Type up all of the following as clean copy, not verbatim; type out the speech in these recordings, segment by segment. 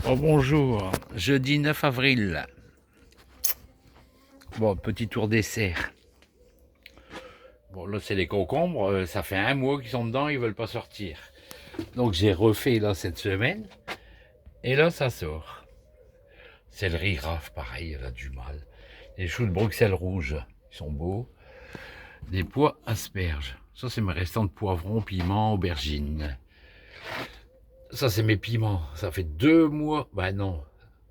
Oh bonjour, jeudi 9 avril. Bon, petit tour dessert. Bon, là c'est les concombres, ça fait un mois qu'ils sont dedans, ils veulent pas sortir. Donc j'ai refait là cette semaine, et là ça sort. Céleri rave, pareil, elle a du mal. Les choux de Bruxelles rouges, ils sont beaux. Des pois asperges. Ça c'est mes restants de poivrons, piments, aubergines. Ça c'est mes piments, ça fait 2 mois, bah non,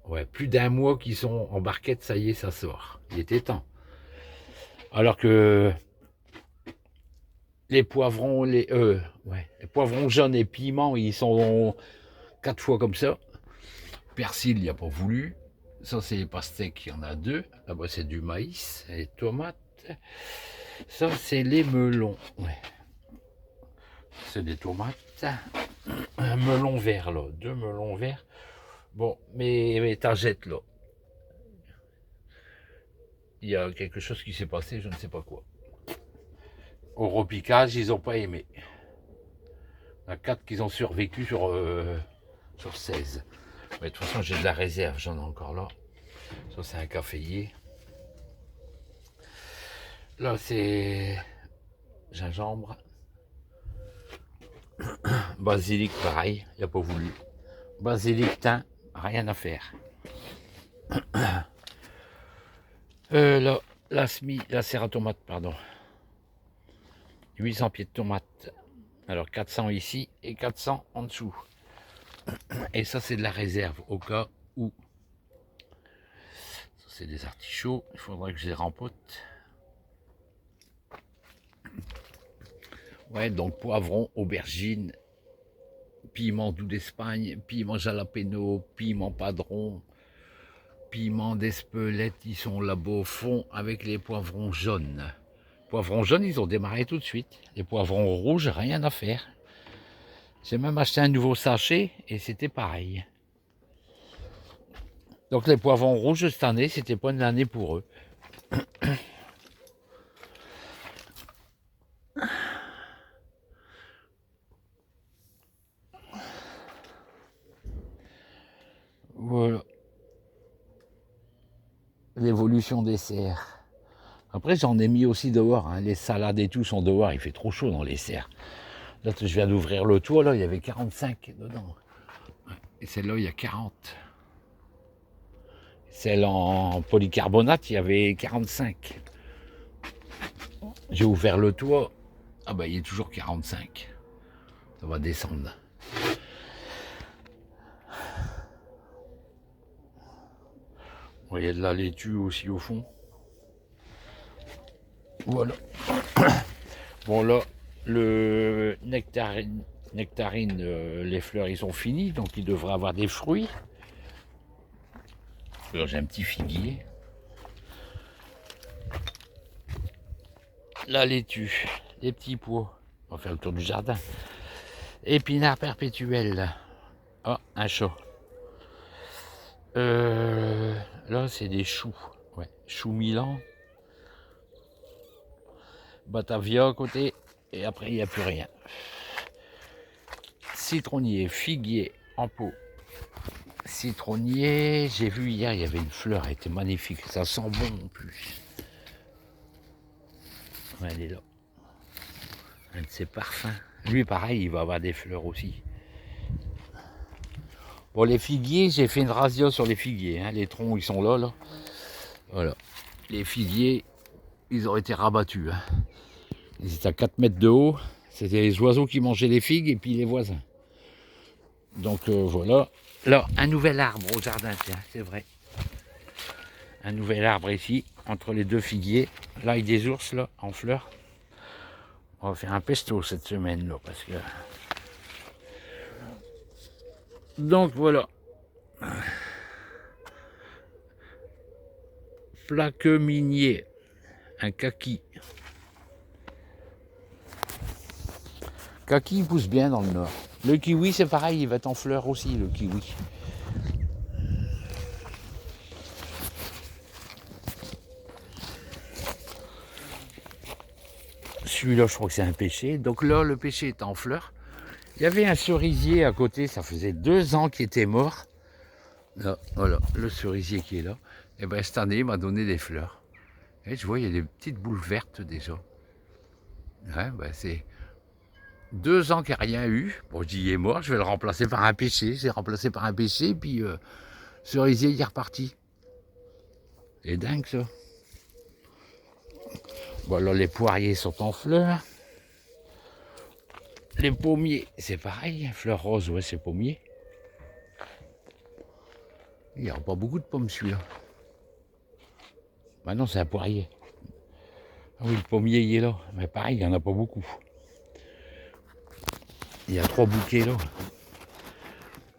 ouais, plus d'un mois qu'ils sont en barquette, ça y est, ça sort. Il était temps. Alors que les poivrons, les poivrons jaunes et piments, ils sont 4 fois comme ça. Persil, il n'y a pas voulu. Ça, c'est les pastèques, il y en a 2. Là-bas, c'est du maïs et des tomates. Ça, c'est les melons. Ouais. C'est des tomates. Un melon vert, là. 2 melons verts. Bon, mes tagettes, là. Il y a quelque chose qui s'est passé, je ne sais pas quoi. Au repiquage, ils n'ont pas aimé. Il y en a 4 qui ont survécu sur 16. Mais de toute façon, j'ai de la réserve, j'en ai encore là. Ça, c'est un caféier. Là, c'est gingembre. Basilic, pareil, il n'a pas voulu. Basilic, thym, rien à faire. Là, la serre à tomate, pardon. 800 pieds de tomates. Alors 400 ici et 400 en dessous. Et ça, c'est de la réserve au cas où. Ça, c'est des artichauts. Il faudrait que je les rempote. Ouais, donc poivron, aubergine, piment doux d'Espagne, piment jalapeno, piment padron, piment d'Espelette, ils sont là-bas au fond avec les poivrons jaunes. Poivrons jaunes, ils ont démarré tout de suite. Les poivrons rouges, rien à faire. J'ai même acheté un nouveau sachet et c'était pareil. Donc les poivrons rouges cette année, c'était pas une année pour eux. Voilà, l'évolution des serres. Après, j'en ai mis aussi dehors. Hein. Les salades et tout sont dehors. Il fait trop chaud dans les serres. Là, je viens d'ouvrir le toit. Là, il y avait 45 dedans. Et celle-là, il y a 40. Celle en polycarbonate, il y avait 45. J'ai ouvert le toit. Ah bah, il est toujours 45. Ça va descendre. Bon, il y a de la laitue aussi au fond. Voilà. Bon, là, le nectarine, les fleurs, ils sont finis. Donc, il devrait avoir des fruits. Alors, j'ai un petit figuier. La laitue, les petits pois. On va faire le tour du jardin. Épinards perpétuels. Ah, un chat. Là, c'est des choux. Ouais, choux Milan. Batavia à côté. Et après, il n'y a plus rien. Citronnier, figuier en pot. Citronnier, j'ai vu hier, il y avait une fleur, elle était magnifique. Ça sent bon en plus. Ouais, elle est là. Un de ses parfums. Lui, pareil, il va avoir des fleurs aussi. Bon, les figuiers, j'ai fait une razzia sur les figuiers. Hein. Les troncs, ils sont là, là. Voilà. Les figuiers, ils ont été rabattus. Hein. Ils étaient à 4 mètres de haut. C'était les oiseaux qui mangeaient les figues et puis les voisins. Donc voilà. Là, un nouvel arbre au jardin, tiens, c'est vrai. Un nouvel arbre ici, entre les deux figuiers. Là, il y a des ours, là, en fleurs. On va faire un pesto cette semaine, là, parce que... Donc voilà. Plaque minier. Un kaki. Kaki, il pousse bien dans le nord. Le kiwi, c'est pareil, il va être en fleurs aussi, le kiwi. Celui-là, je crois que c'est un pêcher. Donc là, le pêcher est en fleurs. Il y avait un cerisier à côté, ça faisait 2 ans qu'il était mort. Là, voilà, le cerisier qui est là. Et ben cette année, il m'a donné des fleurs. Et je vois, il y a des petites boules vertes déjà. Ouais, ben c'est 2 ans qu'il n'y a rien eu. Bon, je dis, il est mort, je vais le remplacer par un pêcher. J'ai remplacé par un pêcher, puis cerisier, il est reparti. C'est dingue ça. Bon, là, les poiriers sont en fleurs. Les pommiers, c'est pareil. Fleurs roses, ouais, c'est pommier. Il n'y a pas beaucoup de pommes celui-là. Maintenant, c'est un poirier. Ah oui, le pommier, il est là. Mais pareil, il n'y en a pas beaucoup. Il y a 3 bouquets là.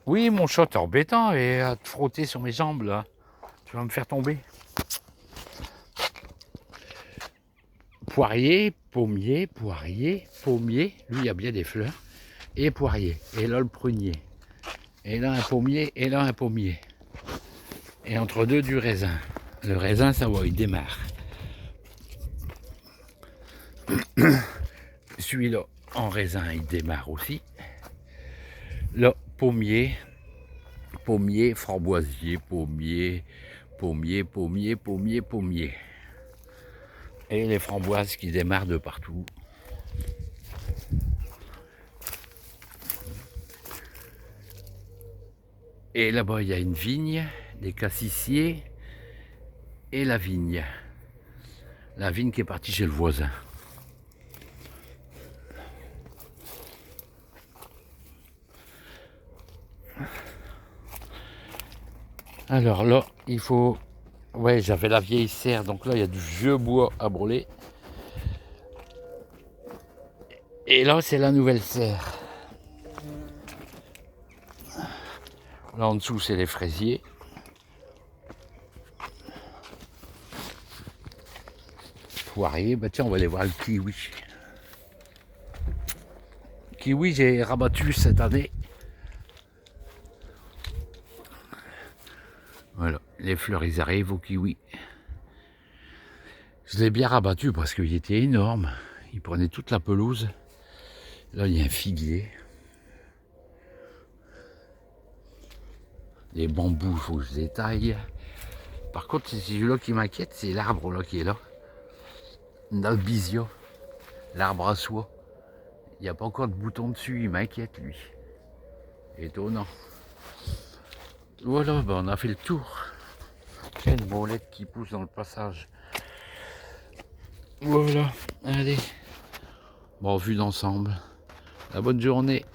Oui, mon chat, t'es embêtant et à te frotter sur mes jambes là. Tu vas me faire tomber. Poirier, pommier, poirier, pommier. Lui, il y a bien des fleurs. Et poirier. Et là, le prunier. Et là, un pommier. Et là, un pommier. Et entre deux, du raisin. Le raisin, ça va, il démarre. Celui-là, en raisin, il démarre aussi. Là, pommier, pommier, framboisier, pommier, pommier, pommier, pommier, pommier. Et les framboises qui démarrent de partout. Et là-bas, il y a une vigne, des cassissiers et la vigne. La vigne qui est partie chez le voisin. Alors là, il faut... Ouais, j'avais la vieille serre, donc là, il y a du vieux bois à brûler. Et là, c'est la nouvelle serre. Là, en dessous, c'est les fraisiers. Poirier, bah tiens, on va aller voir le kiwi. Kiwi, j'ai rabattu cette année. Voilà, les fleurs, ils arrivent au kiwi. Je l'ai bien rabattu parce qu'il était énorme. Il prenait toute la pelouse. Là, il y a un figuier. Les bambous, il faut que je les taille. Par contre, c'est celui-là qui m'inquiète, c'est l'arbre là qui est là. Nalbizia, l'arbre à soie. Il n'y a pas encore de bouton dessus, il m'inquiète lui. Étonnant. Voilà, ben on a fait le tour. Il y a une molette qui pousse dans le passage. Voilà, allez. Bon, vue d'ensemble. La bonne journée.